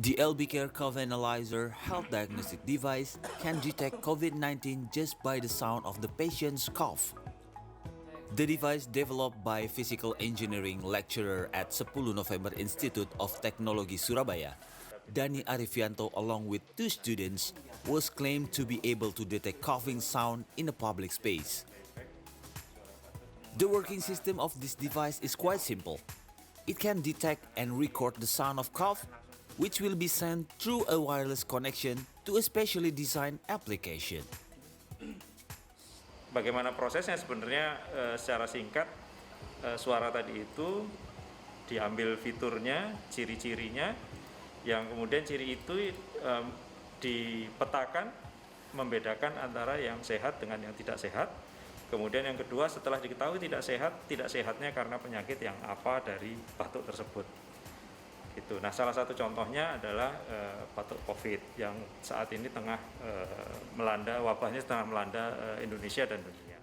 The LBCare Cough Analyzer health diagnostic device can detect COVID-19 just by the sound of the patient's cough. The device, developed by physical engineering lecturer at 10 November Institute of Technology Surabaya, Dani Arifianto, along with 2 students, was claimed to be able to detect coughing sound in a public space. The working system of this device is quite simple. It can detect and record the sound of cough, which will be sent through a wireless connection to a specially designed application. Bagaimana prosesnya sebenarnya secara singkat, suara tadi itu diambil fiturnya, ciri-cirinya, yang kemudian ciri itu dipetakan, membedakan antara yang sehat dengan yang tidak sehat. Kemudian yang kedua, setelah diketahui tidak sehatnya karena penyakit yang apa dari batuk tersebut. Gitu. Nah, salah satu contohnya adalah batuk COVID yang saat ini tengah melanda, wabahnya tengah melanda Indonesia dan dunia.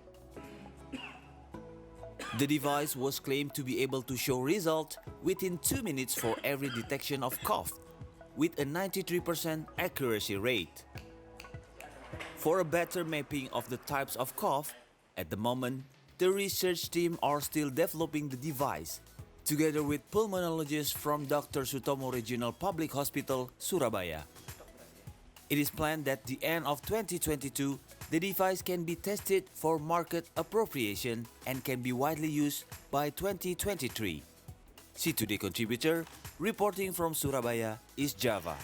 The device was claimed to be able to show result within 2 minutes for every detection of cough, with a 93% accuracy rate. For a better mapping of the types of cough, at the moment, the research team are still developing the device, together with pulmonologists from Dr. Sutomo Regional Public Hospital, Surabaya. It is planned that the end of 2022, the device can be tested for market appropriation and can be widely used by 2023. C2D contributor, reporting from Surabaya, is Java.